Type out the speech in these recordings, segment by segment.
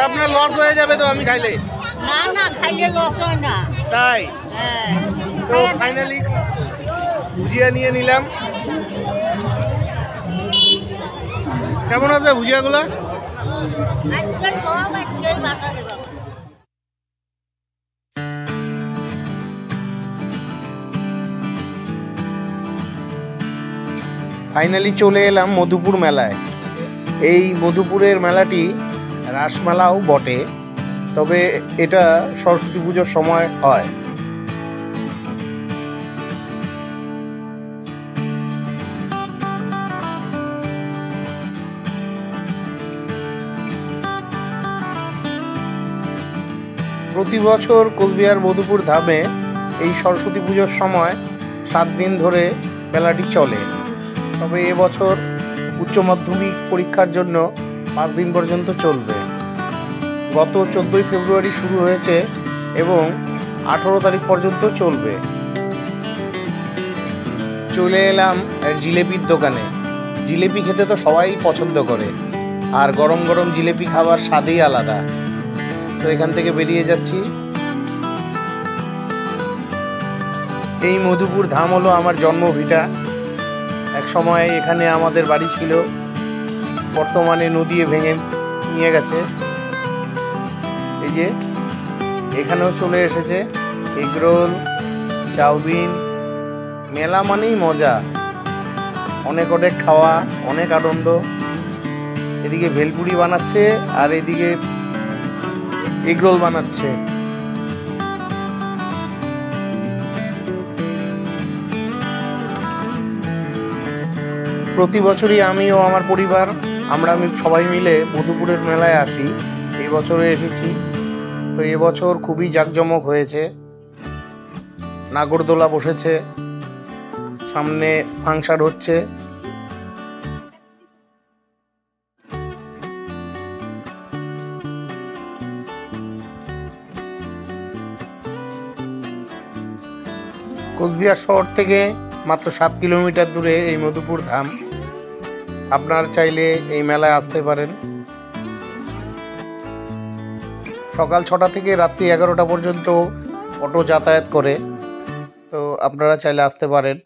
আপনার লস হয়ে যাবে তো আমি খাইলে। না না খাইলে লস হয় না। তাই হ্যাঁ তো ফাইনালি ভুজিয়া নিয়ে নিলাম। কেমন আছে ভুজিয়াগুলো? আজকে সব আজকেই বাতা দেবো। ফাইনালি চলে এলাম মধুপুর মেলায়। এই মধুপুরের মেলাটি রাসমেলাও বটে, তবে এটা সরস্বতী পুজোর সময় হয়। প্রতি বছর কোচবিহার মধুপুর ধামে এই সরস্বতী পুজোর সময় 7 দিন ধরে মেলাটি চলে, তবে এবছর উচ্চ মাধ্যমিক পরীক্ষার জন্য 5 দিন পর্যন্ত চলবে। গত 14ই ফেব্রুয়ারি শুরু হয়েছে এবং 18 তারিখ পর্যন্ত চলবে। চলে এলাম জিলেপির দোকানে। জিলেপি খেতে তো সবাই পছন্দ করে, আর গরম গরম জিলেপি খাবার স্বাদই আলাদা। তো এখান থেকে বেরিয়ে যাচ্ছি। এই মধুপুর ধাম হলো আমার জন্মভিটা। এক সময় এখানে আমাদের বাড়ি ছিল, বর্তমানে নদী ভেঙে নিয়ে গেছে। এই যে এখানেও চলে এসেছে এগরোল, চাউমিন। মেলা মানেই মজা, অনেক অনেক খাওয়া, অনেক আনন্দ। এদিকে ভেলপুরি বানাচ্ছে আর এদিকে এগরোল বানাচ্ছে। প্রতি বছরই আমি ও আমার পরিবার আমরা সবাই মিলে মধুপুরের মেলায় আসি। এই বছরে এসেছি। তো এবছর খুবই জাঁকজমক হয়েছে। নাগরদোলা বসেছে, সামনে ফাংশন হচ্ছে। কোচবিহার শহর থেকে মাত্র 7 কিলোমিটার দূরে এই মধুপুর ধাম। আপনার চাইলে এই মেলায় আসতে পারেন। সকাল 6টা থেকে রাত্রি 11টা পর্যন্ত অটো যাতায়াত করে, তো আপনারা চাইলে আসতে পারেন।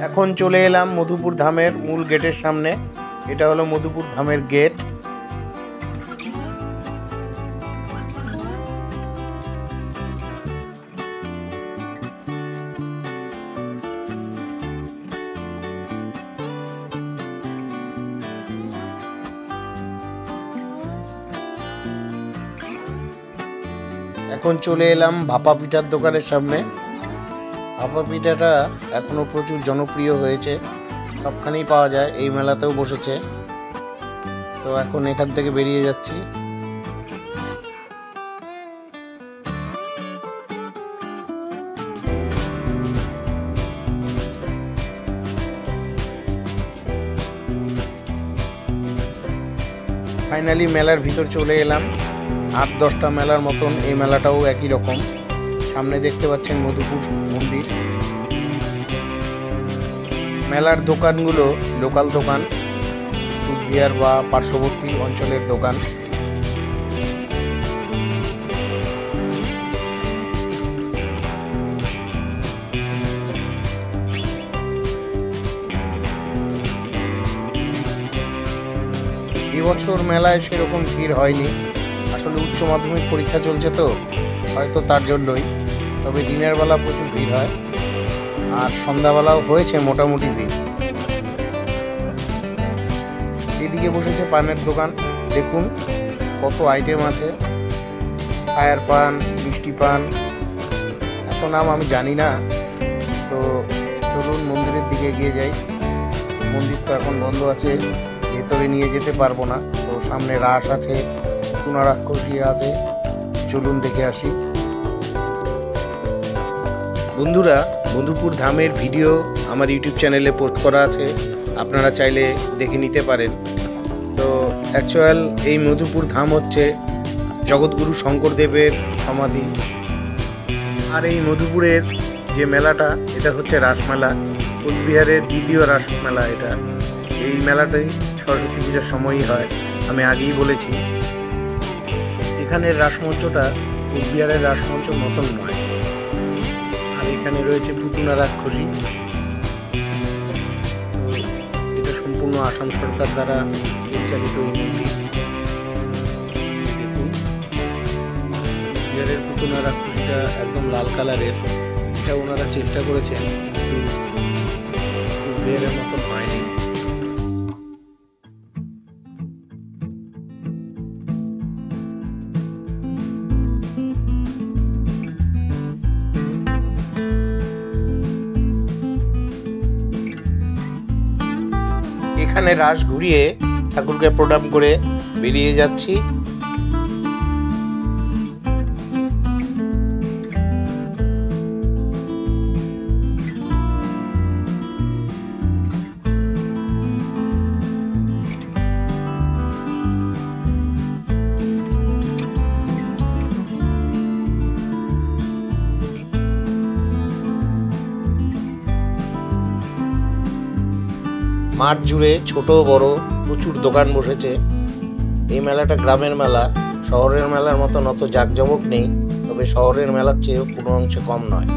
এখন চলে এলাম মধুপুর ধামের মূল গেটের সামনে। এটা হলো মধুপুর ধামের গেট। এখন চলে এলাম ভাপা পিঠার দোকানের সামনে। ভাপা পিঠাটা এখনো প্রচুর জনপ্রিয় হয়েছে, সবখানেই পাওয়া যায়। এই মেলাতেও বসেছে। তো এখন এখান থেকে বেরিয়ে যাচ্ছি। ফাইনালি মেলার ভিতর চলে এলাম। 8-10টা মেলার মতন এই মেলাটাও একই রকম। সামনে দেখতে পাচ্ছেন মধুপুর মন্দির। মেলার দোকানগুলো লোকাল দোকান, কুচবিহার বা পার্শ্ববর্তী অঞ্চলের দোকান। এবছর মেলায় সেরকম ভিড় হয়নি, আসলে উচ্চ মাধ্যমিক পরীক্ষা চলছে তো হয়তো তার জন্যই। তবে দিনের বেলা প্রচুর ভিড় হয়, আর সন্ধ্যাবেলাও হয়েছে মোটামুটি ভিড়। এদিকে বসেছে পানের দোকান। দেখুন কত আইটেম আছে, ফায়ার পান, মিষ্টি পান, এত নাম আমি জানি না। তো চলুন মন্দিরের দিকে এগিয়ে যাই। মন্দির তো এখন বন্ধ আছে, ভেতরে নিয়ে যেতে পারবো না। তো সামনে রাস আছে, পুতুনা রাক্ষসী আছে, চলুন দেখে আসি। বন্ধুরা, মধুপুর ধামের ভিডিও আমার ইউটিউব চ্যানেলে পোস্ট করা আছে, আপনারা চাইলে দেখে নিতে পারেন। তো অ্যাকচুয়াল এই মধুপুর ধাম হচ্ছে জগৎগুরু শঙ্করদেবের সমাধি। আর এই মধুপুরের যে মেলাটা, এটা হচ্ছে রাসমেলা, কোচবিহারের দ্বিতীয় রাসমেলা এটা। এই মেলাটাই সরস্বতী পূজার সময়ই হয়, আমি আগেই বলেছি। এখানের রাসমঞ্চটা কোচবিহারের রাসমঞ্চর মতন নয়। আর এখানে রয়েছে পুতুনা রাক্ষসী। এটা সম্পূর্ণ আসাম সরকার দ্বারা পরিচালিত এই মন্দির। দেখুন, কোচবিহারের পুতুনা রাক্ষসীটা একদম লাল কালারের। এটা ওনারা চেষ্টা করেছেন, কিন্তু কোচবিহারের মতন হয়নি। এখানে রাস ঘুরিয়ে ঠাকুরকে প্রণাম করে বেরিয়ে যাচ্ছি। মাঠ জুড়ে ছোট বড় প্রচুর দোকান বসেছে। এই মেলাটা গ্রামের মেলা, শহরের মেলার মতন অত জাঁকজমক নেই, তবে শহরের মেলার চেয়েও কোনো অংশে কম নয়।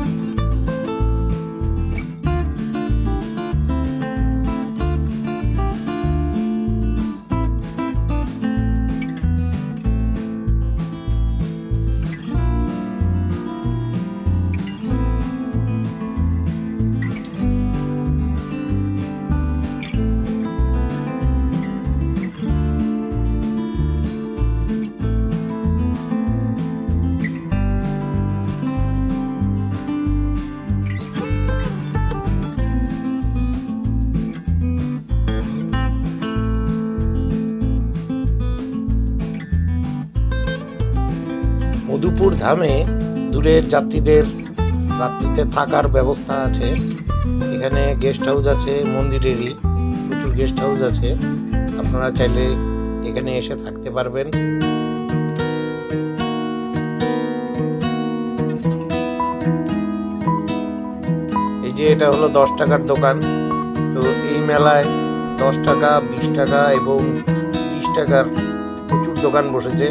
মধুপুর ধামে দূরের যাত্রীদের রাত্রিতে থাকার ব্যবস্থা আছে। এখানে গেস্ট হাউস আছে, মন্দিরেরই প্রচুর গেস্ট হাউস আছে, আপনারা চাইলে এখানে এসে থাকতে পারবেন। এই যে এটা হলো 10 টাকার দোকান। তো এই মেলায় 10 টাকা, 20 টাকা এবং 30 টাকার প্রচুর দোকান বসেছে।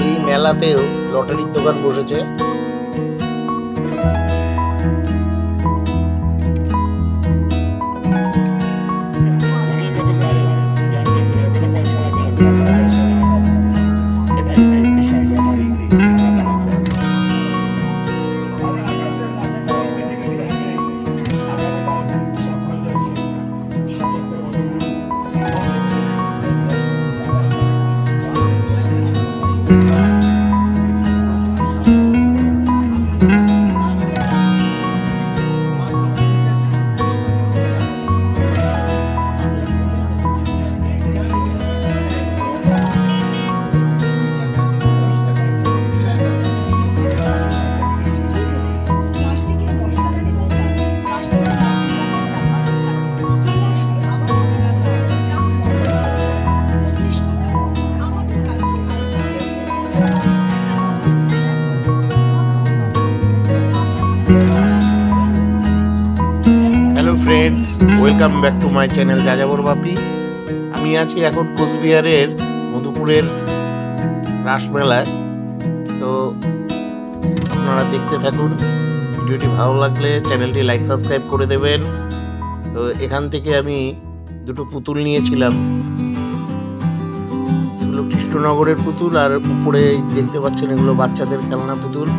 এই মেলাতেও লটারির দোকান বসেছে। Hello friends, welcome back to my channel যাযাবর বাপি। আমি আছি এখন কোচবিহারের মধুপুরের রাসমেলায়। তো আপনারা দেখতে থাকুন। ভিডিওটি ভালো লাগলে চ্যানেলটি লাইক সাবস্ক্রাইব করে দেবেন। তো এখান থেকে আমি দুটো পুতুল নিয়েছিলাম। এগুলো কৃষ্ণনগরের পুতুল, আর উপরে দেখতে পাচ্ছেন এগুলো বাচ্চাদের খেলনা পুতুল।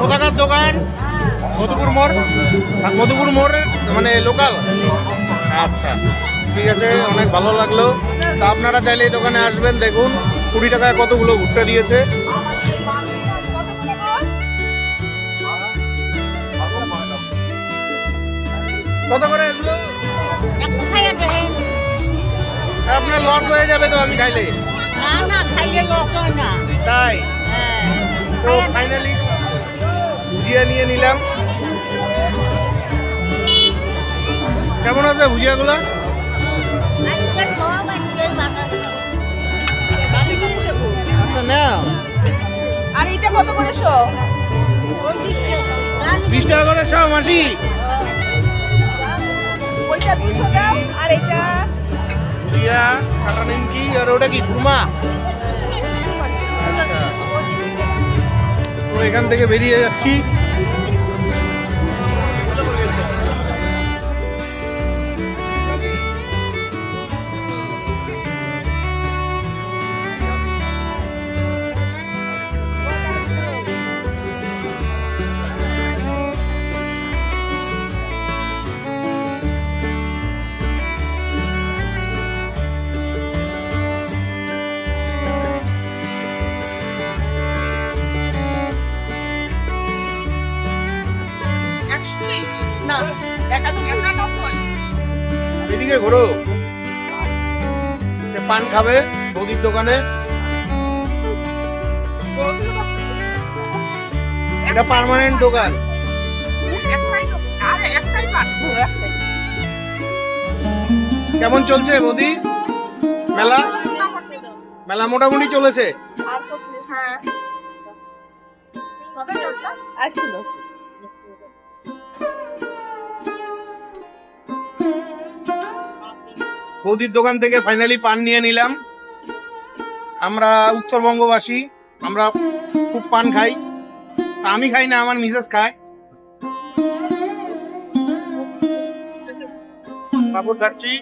কোথাকার দোকান? মধুপুর মোড়। মধুপুর মোড়ের মানে লোকাল। আচ্ছা ঠিক আছে, অনেক ভালো লাগলো। তা আপনারা চাইলে এই দোকানে আসবেন, দেখুন 20 টাকায় কতগুলো ভুট্টা দিয়েছে। কত করে এগুলো? একটু খাইয়া দেখেন। আপনার লস হয়ে যাবে তো আমি খাইলে। না না, খাইলে লস হয় না। তাই হ্যাঁ, তো ফাইনালি ভুজিয়া নিয়ে নিলাম। কেমন আছে ভুজিয়াগুলো? আজকাল সব আজকাল বানাবে। বাড়ি নিয়ে যাবো। আচ্ছা নাও। আর এটা কত করে শো? ওই 20 টাকা করে সব মাসি। ওইটা 200 দাও আর এটা ভুজিয়া, কাটা নিমকি, আর ওটা কি কুমা? আচ্ছা তো এখান থেকে বেরিয়ে যাচ্ছি। না 91 এদিকে ঘোরো। পান খাবে বৌদির দোকানে। এটা পার্মানেন্ট দোকান। একটাই তো, আরে একটাই পান। একটাই। কেমন চলছে বৌদি মেলা? মেলা মোটামুটি চলেছে। আর কত? হ্যাঁ। কবে চলছে? আর ছিল। বৌদির দোকান থেকে ফাইনালি পান নিয়ে নিলাম। আমরা উত্তরবঙ্গবাসী, আমরা খুব পান খাই। তা আমি খাই না, আমার মিসেস খায়। পাপড় খাচ্ছি।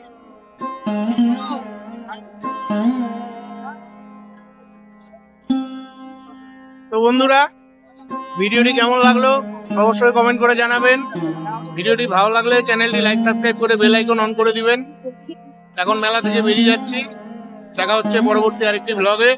তো বন্ধুরা, ভিডিওটি কেমন লাগলো অবশ্যই কমেন্ট করে জানাবেন। ভিডিওটি ভালো লাগলে চ্যানেলটি লাইক সাবস্ক্রাইব করে বেল আইকন অন করে দিবেন। এখন মেলা থেকে বেরিয়ে যাচ্ছি, দেখা হচ্ছে পরবর্তী আরেকটি ব্লগে।